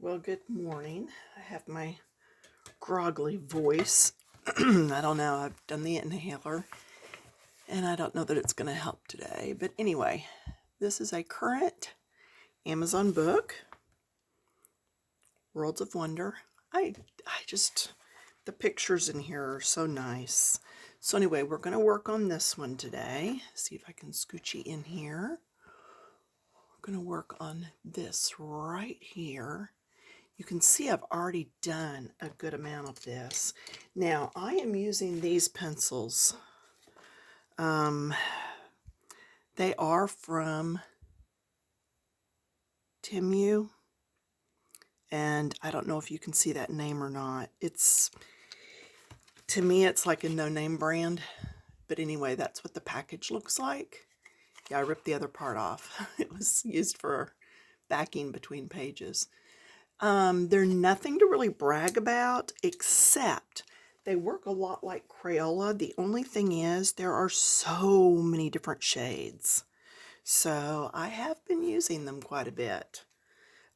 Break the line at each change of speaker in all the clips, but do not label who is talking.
Well, good morning. I have my groggly voice. I don't know. I've done the inhaler, and I don't know that it's going to help today. But anyway, this is a current Amazon book, Worlds of Wonder. I just, the pictures in here are so nice. So anyway, we're going to work on this one today. See if I can scooch you in here. We're going to work on this right here. You can see I've already done a good amount of this. Now, I am using these pencils. They are from Timu, and I don't know if you can see that name or not. To me, it's like a no-name brand, but anyway, that's what the package looks like. Yeah, I ripped the other part off. It was used for backing between pages. They're nothing to really brag about, except they work a lot like Crayola. The only thing is there are so many different shades. So I have been using them quite a bit.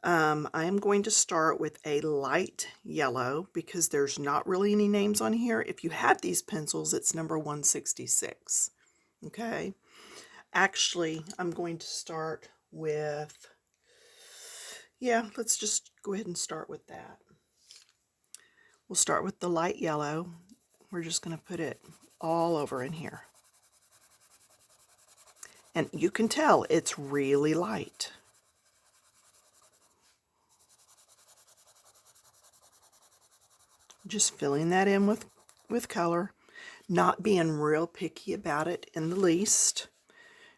I am going to start with a light yellow because there's not really any names on here. If you have these pencils, it's number 166. Okay. Actually, I'm going to start with, yeah, let's just go ahead and start with that. We'll start with the light yellow. We're just going to put it all over in here. And you can tell it's really light. Just filling that in with color. Not being real picky about it in the least.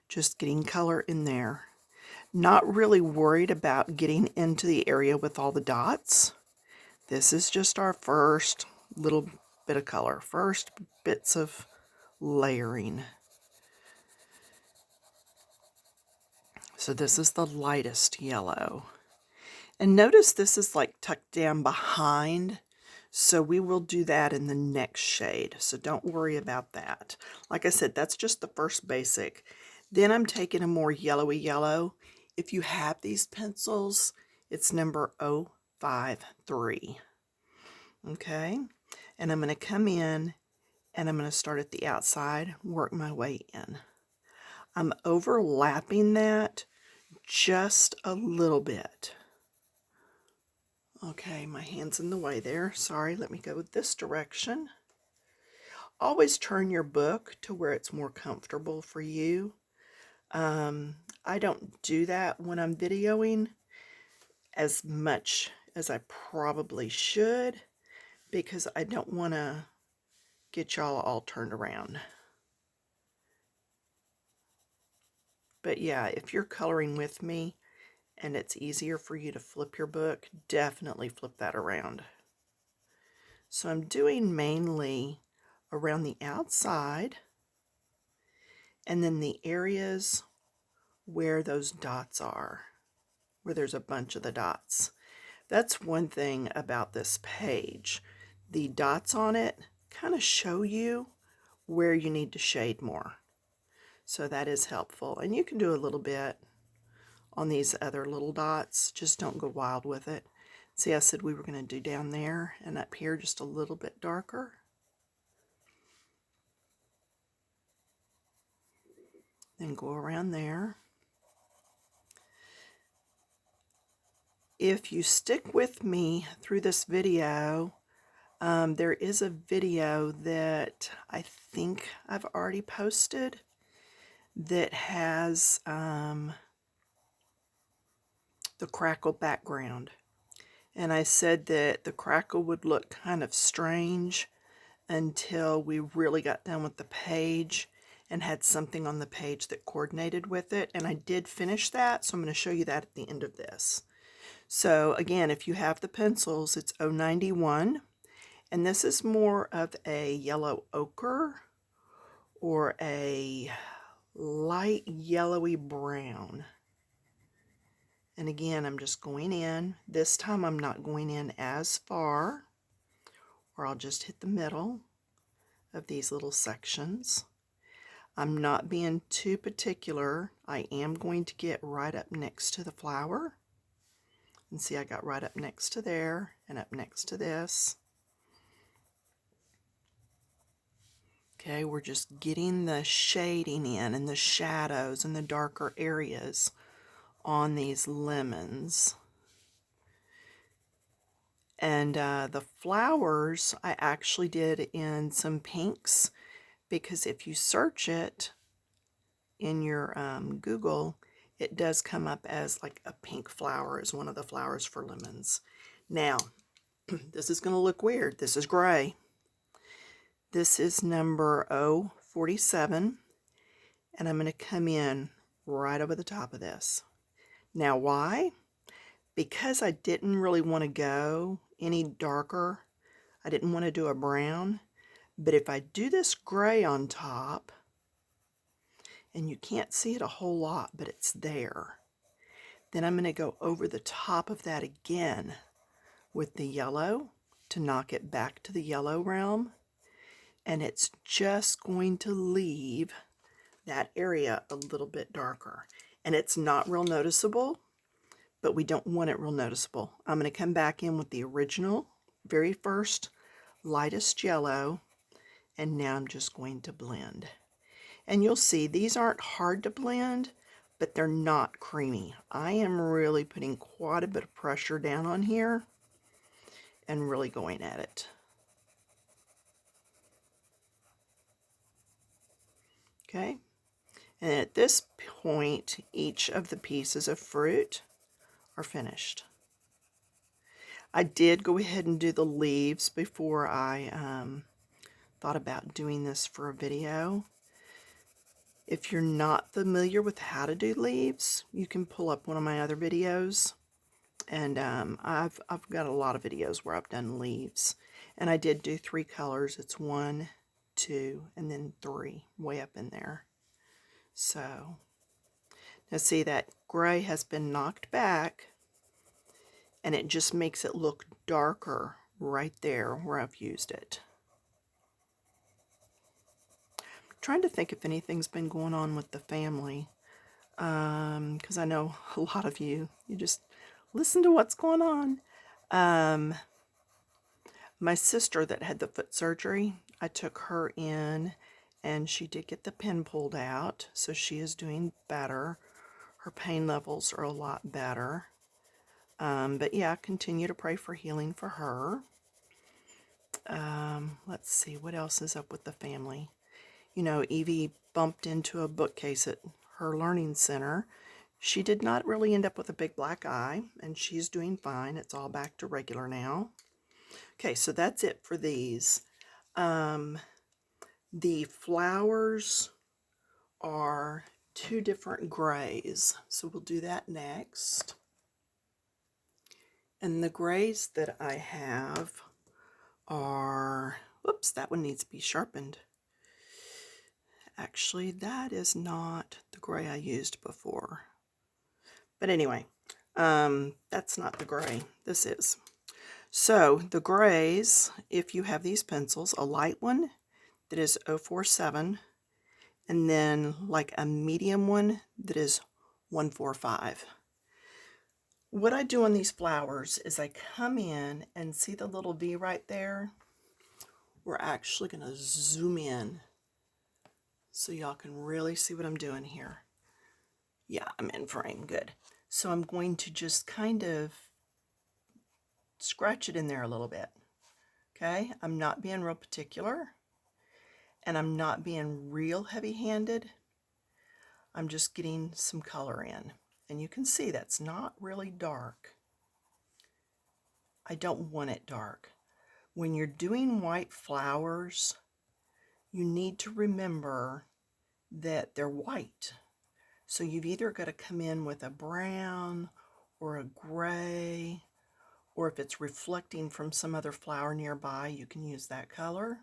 Just getting color in there. Not really worried about getting into the area with all the dots. This is just our first little bit of color. First bits of layering. So this is the lightest yellow. And notice this is like tucked down behind. So we will do that in the next shade. So don't worry about that. Like I said, that's just the first basic. Then I'm taking a more yellowy yellow. If you have these pencils, it's number 053. Okay. And I'm going to come in and I'm going to start at the outside, work my way in. I'm overlapping that just a little bit. Okay, my hand's in the way there. Sorry, let me go this direction. Always turn your book to where it's more comfortable for you. I don't do that when I'm videoing as much as I probably should because I don't want to get y'all all turned around. But yeah, if you're coloring with me and it's easier for you to flip your book, definitely flip that around. So I'm doing mainly around the outside and then the areas where those dots are, where there's a bunch of the dots. That's one thing about this page. The dots on it kind of show you where you need to shade more. So that is helpful. And you can do a little bit on these other little dots. Just don't go wild with it. See, I said we were going to do down there and up here just a little bit darker. Then go around there. If you stick with me through this video, there is a video that I think I've already posted that has the crackle background. And I said that the crackle would look kind of strange until we really got done with the page and had something on the page that coordinated with it. And I did finish that, so I'm going to show you that at the end of this. So again, if you have the pencils, it's 091. And this is more of a yellow ochre or a light yellowy brown. And again, I'm just going in. This time I'm not going in as far, or I'll just hit the middle of these little sections. I'm not being too particular. I am going to get right up next to the flower. And see, I got right up next to there and up next to this. Okay, we're just getting the shading in and the shadows and the darker areas on these lemons. And the flowers I actually did in some pinks, because if you search it in your Google, it does come up as like a pink flower as one of the flowers for lemons. Now, this is going to look weird. This is gray. This is number 047, and I'm going to come in right over the top of this. Now, why? Because I didn't really want to go any darker. I didn't want to do a brown, but if I do this gray on top, and you can't see it a whole lot, but it's there, then I'm going to go over the top of that again with the yellow to knock it back to the yellow realm, and it's just going to leave that area a little bit darker. And it's not real noticeable, but we don't want it real noticeable. I'm going to come back in with the original, very first, lightest yellow, and now I'm just going to blend. And you'll see these aren't hard to blend, but they're not creamy. I am really putting quite a bit of pressure down on here and really going at it. Okay, and at this point, each of the pieces of fruit are finished. I did go ahead and do the leaves before I thought about doing this for a video. If you're not familiar with how to do leaves, you can pull up one of my other videos. And I've got a lot of videos where I've done leaves. And I did do 3 colors. It's 1, 2, and then 3 way up in there. So, now see that gray has been knocked back, and it just makes it look darker right there where I've used it. I'm trying to think if anything's been going on with the family, because I know a lot of you just listen to what's going on. My sister that had the foot surgery, I took her in, and she did get the pin pulled out, so she is doing better. Her pain levels are a lot better. But yeah, continue to pray for healing for her. Let's see, what else is up with the family? You know, Evie bumped into a bookcase at her learning center. She did not really end up with a big black eye, and she's doing fine. It's all back to regular now. Okay, so that's it for these. The flowers are 2 different grays, so we'll do that next. And the grays that I have are, whoops, that one needs to be sharpened. Actually, that is not the gray I used before. But anyway, that's not the gray. This is. So the grays, if you have these pencils, a light one that is 047, and then like a medium one that is 145. What I do on these flowers is I come in and see the little V right there. We're actually going to zoom in so y'all can really see what I'm doing here. Yeah, I'm in frame. Good. So I'm going to just kind of scratch it in there a little bit. Okay, I'm not being real particular, and I'm not being real heavy-handed. I'm just getting some color in, and you can see that's not really dark. I don't want it dark. When you're doing white flowers, you need to remember that they're white. So you've either got to come in with a brown or a gray, or if it's reflecting from some other flower nearby, you can use that color.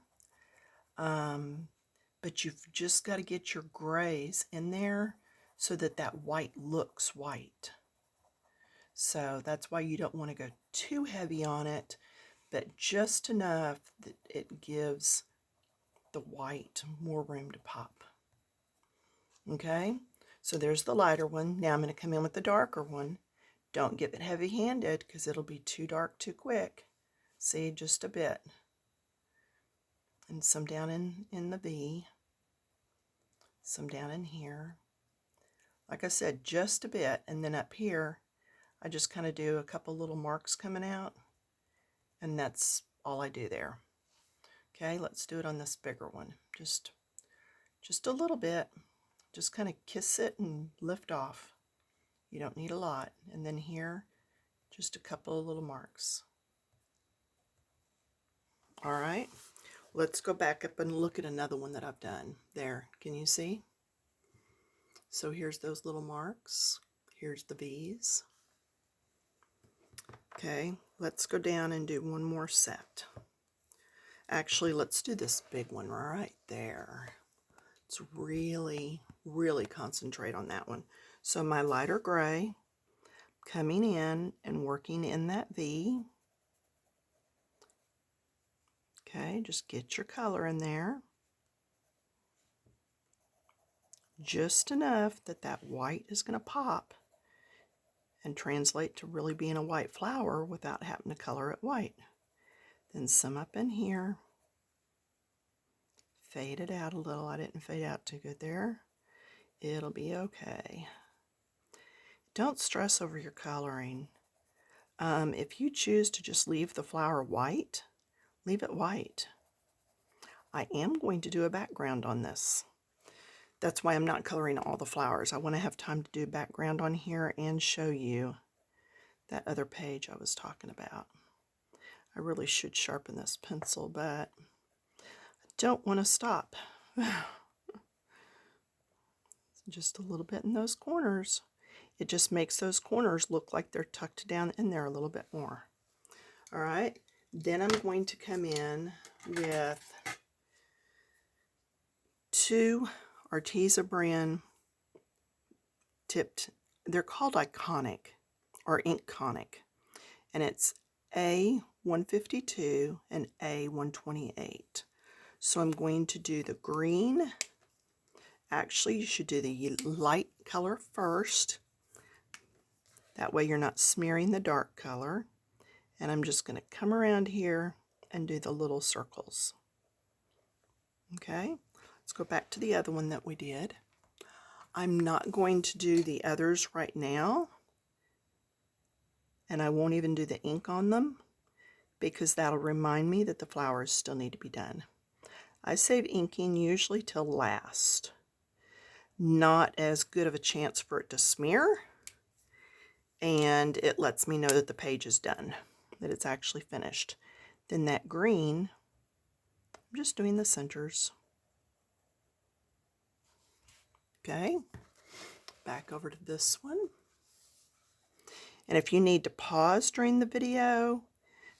But you've just got to get your grays in there so that that white looks white. So that's why you don't want to go too heavy on it, but just enough that it gives the white more room to pop. Okay, so there's the lighter one. Now I'm going to come in with the darker one. Don't get it heavy-handed because it'll be too dark too quick. See, just a bit. And some down in the V. Some down in here. Like I said, just a bit. And then up here, I just kind of do a couple little marks coming out. And that's all I do there. Okay, let's do it on this bigger one. Just a little bit. Just kind of kiss it and lift off. You don't need a lot. And then here, just a couple of little marks. All right, let's go back up and look at another one that I've done. There, can you see? So here's those little marks. Here's the V's. Okay, let's go down and do one more set. Actually, let's do this big one right there. Let's really, really concentrate on that one. So my lighter gray, coming in and working in that V. Okay, just get your color in there. Just enough that that white is going to pop and translate to really being a white flower without having to color it white. Then some up in here. Fade it out a little. I didn't fade out too good there. It'll be okay. Don't stress over your coloring. If you choose to just leave the flower white, leave it white. I am going to do a background on this. That's why I'm not coloring all the flowers. I want to have time to do background on here and show you that other page I was talking about. I really should sharpen this pencil, but I don't want to stop. Just a little bit in those corners. It just makes those corners look like they're tucked down in there a little bit more. All right, then I'm going to come in with 2 Arteza brand tipped, they're called Iconic or Ink Conic, and it's A152 and A128. So I'm going to do the green. Actually, you should do the light color first. That way you're not smearing the dark color. And I'm just going to come around here and do the little circles. Okay, let's go back to the other one that we did. I'm not going to do the others right now. And I won't even do the ink on them because that'll remind me that the flowers still need to be done. I save inking usually till last. Not as good of a chance for it to smear, and it lets me know that the page is done, that it's actually finished. Then that green, I'm just doing the centers. Okay, back over to this one. And if you need to pause during the video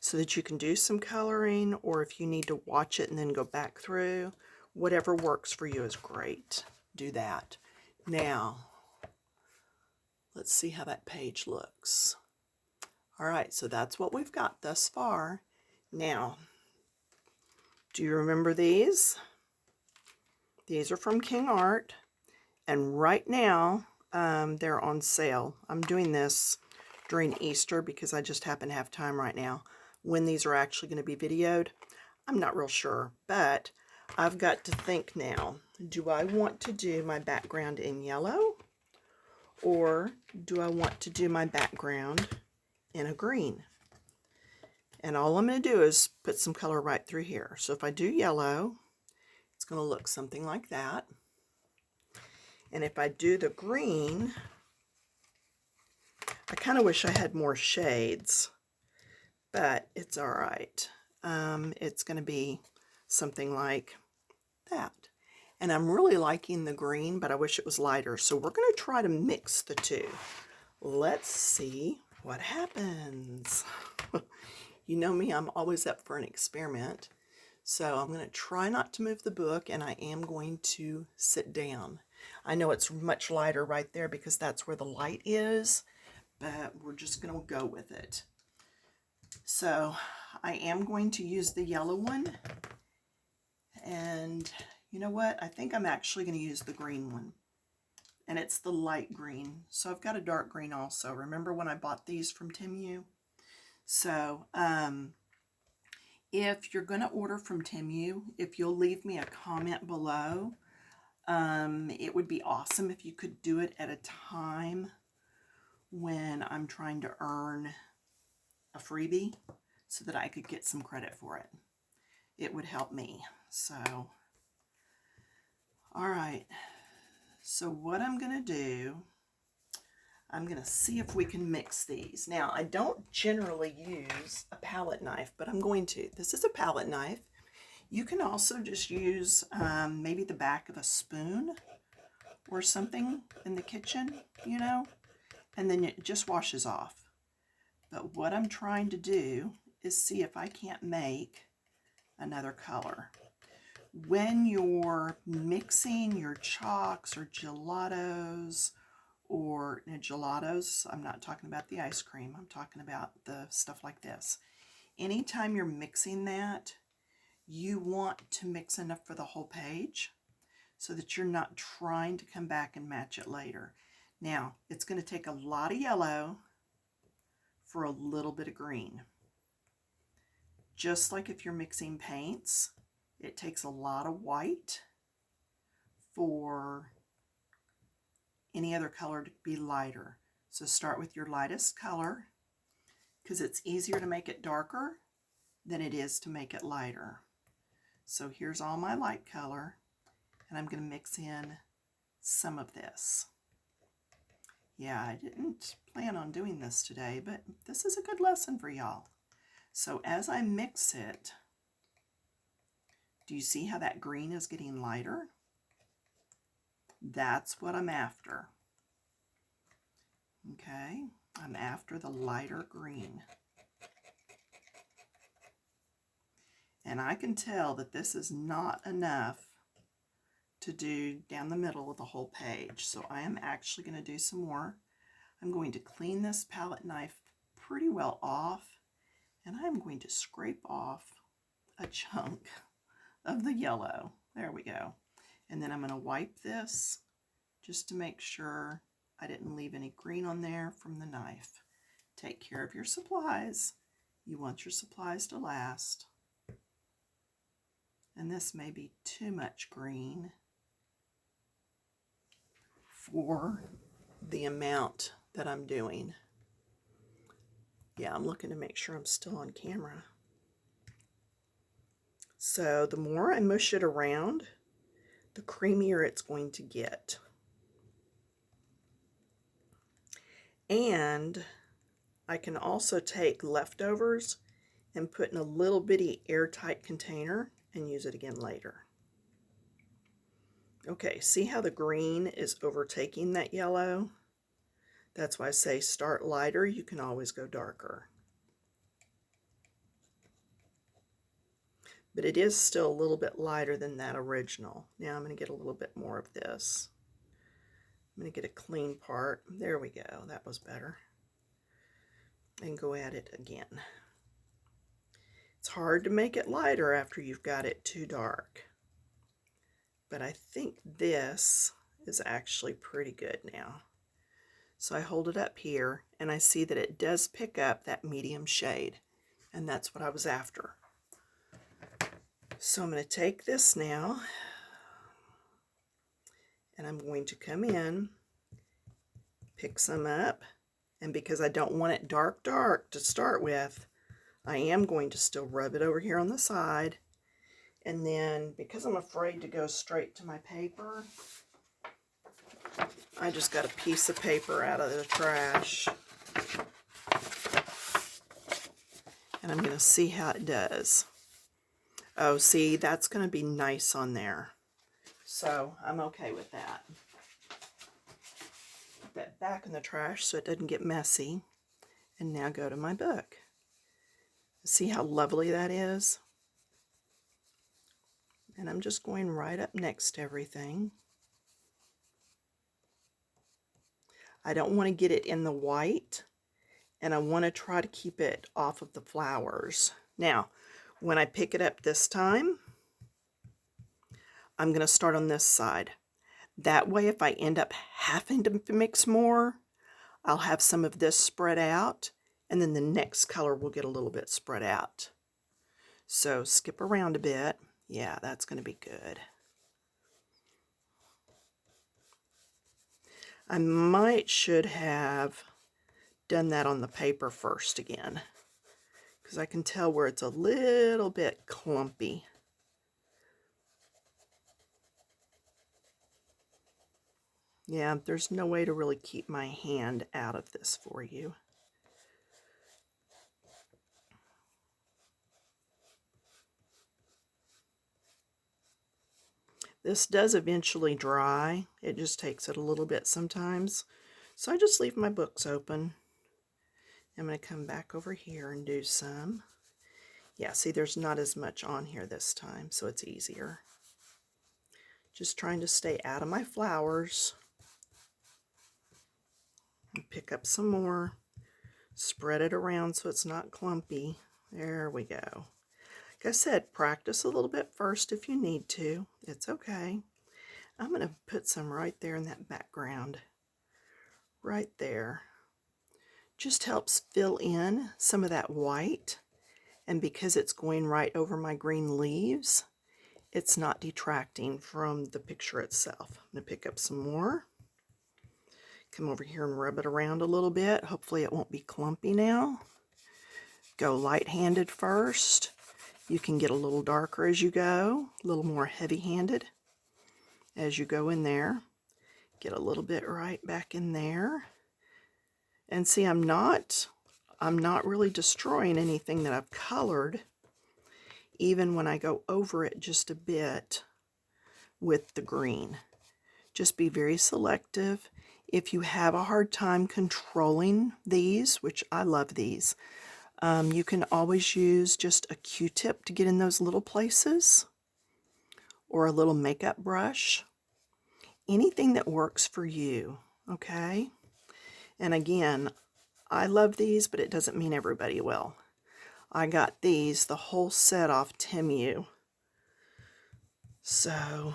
so that you can do some coloring, or if you need to watch it and then go back through, whatever works for you is great. Do that. Now, let's see how that page looks. All right, so that's what we've got thus far. Now, do you remember these? These are from King Art, and right now they're on sale. I'm doing this during Easter because I just happen to have time right now. When these are actually going to be videoed, I'm not real sure, but I've got to think now. Do I want to do my background in yellow, or do I want to do my background in a green? And all I'm going to do is put some color right through here. So if I do yellow, it's going to look something like that. And if I do the green, I kind of wish I had more shades, but it's all right. It's going to be something like that. And I'm really liking the green, but I wish it was lighter. So we're going to try to mix the two. Let's see what happens. You know me, I'm always up for an experiment. So I'm going to try not to move the book, and I am going to sit down. I know it's much lighter right there because that's where the light is, but we're just going to go with it. So I am going to use the yellow one, and you know what? I think I'm actually going to use the green one. and it's the light green. So I've got a dark green also. Remember when I bought these from Temu? So if you're going to order from Temu, if you'll leave me a comment below, it would be awesome if you could do it at a time when I'm trying to earn a freebie so that I could get some credit for it. It would help me. So, all right. So what I'm going to do, I'm going to see if we can mix these. Now, I don't generally use a palette knife, but I'm going to. This is a palette knife. You can also just use maybe the back of a spoon or something in the kitchen, you know, and then it just washes off. But what I'm trying to do is see if I can't make another color. When you're mixing your chalks or gelatos, I'm not talking about the ice cream, I'm talking about the stuff like this. Anytime you're mixing that, you want to mix enough for the whole page so that you're not trying to come back and match it later. Now, it's going to take a lot of yellow for a little bit of green. Just like if you're mixing paints, it takes a lot of white for any other color to be lighter. So start with your lightest color because it's easier to make it darker than it is to make it lighter. So here's all my light color, and I'm going to mix in some of this. Yeah, I didn't plan on doing this today, but this is a good lesson for y'all. So as I mix it, do you see how that green is getting lighter? That's what I'm after. Okay, I'm after the lighter green. And I can tell that this is not enough to do down the middle of the whole page. So I am actually going to do some more. I'm going to clean this palette knife pretty well off, and I'm going to scrape off a chunk of the yellow. There we go. And then I'm going to wipe this just to make sure I didn't leave any green on there from the knife. Take care of your supplies. You want your supplies to last. And this may be too much green for the amount that I'm doing. Yeah, I'm looking to make sure I'm still on camera. So the more I mush it around, the creamier it's going to get. And I can also take leftovers and put in a little bitty airtight container and use it again later. Okay, see how the green is overtaking that yellow? That's why I say start lighter. You can always go darker. But it is still a little bit lighter than that original. Now I'm going to get a little bit more of this. I'm going to get a clean part. There we go. That was better. And go at it again. It's hard to make it lighter after you've got it too dark. But I think this is actually pretty good now. So I hold it up here and I see that it does pick up that medium shade. And that's what I was after. So I'm going to take this now and I'm going to come in, pick some up, and because I don't want it dark to start with, I am going to still rub it over here on the side. And then because I'm afraid to go straight to my paper, I just got a piece of paper out of the trash. And I'm going to see how it does. Oh, see, that's going to be nice on there. So I'm okay with that. Put that back in the trash so it doesn't get messy. And now go to my book. See how lovely that is? And I'm just going right up next to everything. I don't want to get it in the white, and I want to try to keep it off of the flowers. Now, when I pick it up this time, I'm going to start on this side. That way, if I end up having to mix more, I'll have some of this spread out, and then the next color will get a little bit spread out. So skip around a bit. Yeah, that's going to be good. I should have done that on the paper first again, because I can tell where it's a little bit clumpy. Yeah, there's no way to really keep my hand out of this for you. This does eventually dry. It just takes it a little bit sometimes. So I just leave my books open. I'm going to come back over here and do some. Yeah, see, there's not as much on here this time, so it's easier. Just trying to stay out of my flowers. Pick up some more. Spread it around so it's not clumpy. There we go. Like I said, practice a little bit first if you need to. It's okay. I'm going to put some right there in that background. Right there. Just helps fill in some of that white. And because it's going right over my green leaves, it's not detracting from the picture itself. I'm going to pick up some more. Come over here and rub it around a little bit. Hopefully it won't be clumpy now. Go light-handed first. You can get a little darker as you go, a little more heavy-handed as you go in there. Get a little bit right back in there. And see, I'm not really destroying anything that I've colored, even when I go over it just a bit with the green. Just be very selective. If you have a hard time controlling these, which I love these, you can always use just a Q-tip to get in those little places, or a little makeup brush. Anything that works for you, okay? And again, I love these, but it doesn't mean everybody will. I got these, the whole set off Temu. So,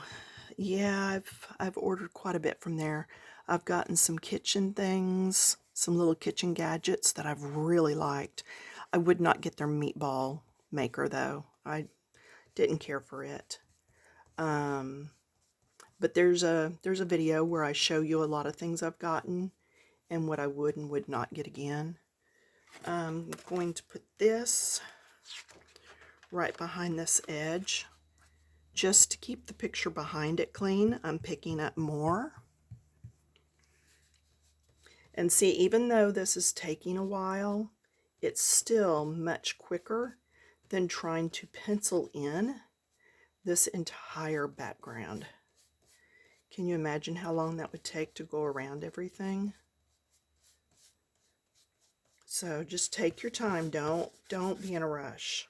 yeah, I've ordered quite a bit from there. I've gotten some kitchen things, some little kitchen gadgets that I've really liked. I would not get their meatball maker, though. I didn't care for it. But there's a video where I show you a lot of things I've gotten and what I would and would not get again. I'm going to put this right behind this edge. Just to keep the picture behind it clean, I'm picking up more. And see, even though this is taking a while, it's still much quicker than trying to pencil in this entire background. Can you imagine how long that would take to go around everything? So just take your time. Don't be in a rush.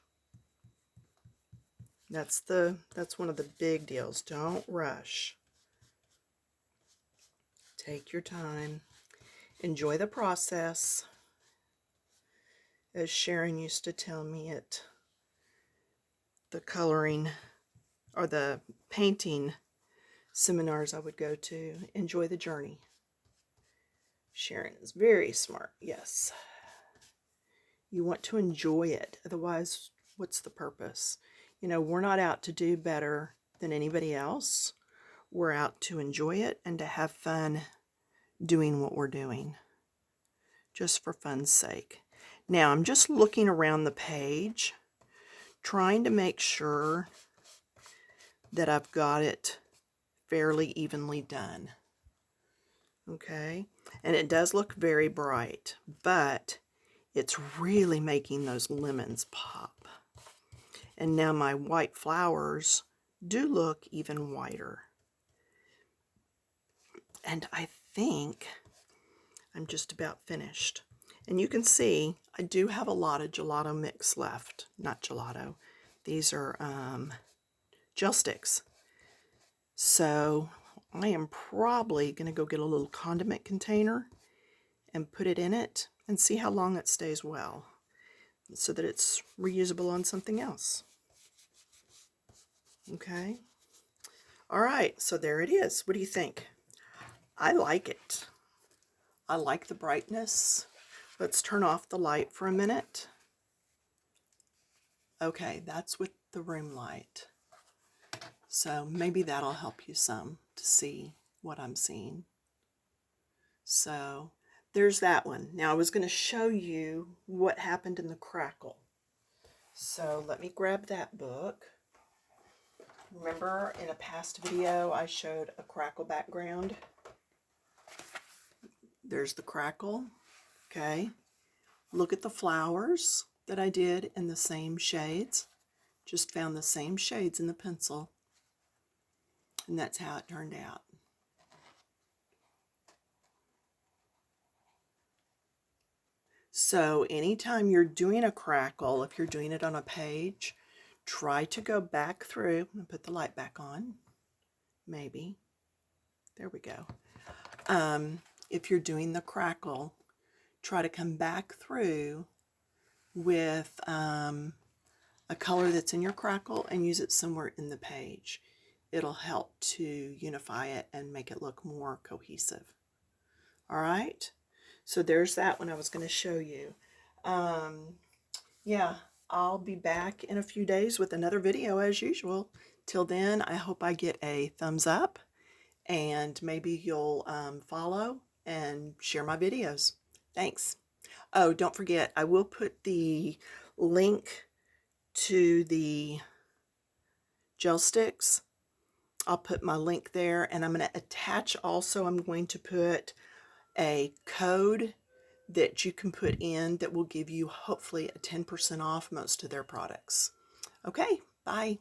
That's one of the big deals. Don't rush. Take your time. Enjoy the process. As Sharon used to tell me at the coloring or the painting seminars I would go to, enjoy the journey. Sharon is very smart, yes. You want to enjoy it. Otherwise, what's the purpose? You know, we're not out to do better than anybody else. We're out to enjoy it and to have fun doing what we're doing, just for fun's sake. Now, I'm just looking around the page, trying to make sure that I've got it fairly evenly done. Okay, and it does look very bright, but it's really making those lemons pop. And now my white flowers do look even whiter. And I think I'm just about finished. And you can see I do have a lot of gelato mix left. Not gelato. These are gel sticks. So I am probably going to go get a little condiment container and put it in it and see how long it stays well, so that it's reusable on something else. Okay. All right, so there it is. What do you think? I like it. I like the brightness. Let's turn off the light for a minute. Okay, that's with the room light. So maybe that'll help you some to see what I'm seeing. So there's that one. Now I was going to show you what happened in the crackle. So let me grab that book. Remember in a past video I showed a crackle background? There's the crackle. Okay. Look at the flowers that I did in the same shades. Just found the same shades in the pencil. And that's how it turned out. So anytime you're doing a crackle, if you're doing it on a page, try to go back through and put the light back on. Maybe. There we go. If you're doing the crackle, try to come back through with a color that's in your crackle and use it somewhere in the page. It'll help to unify it and make it look more cohesive. All right, so there's that one I was going to show you. Yeah, I'll be back in a few days with another video as usual. Till then, I hope I get a thumbs up and maybe you'll follow and share my videos. Thanks. Oh, don't forget, I will put the link to the gel sticks. I'll put my link there, and I'm going to attach also, I'm going to put a code that you can put in that will give you hopefully a 10% off most of their products. Okay, bye.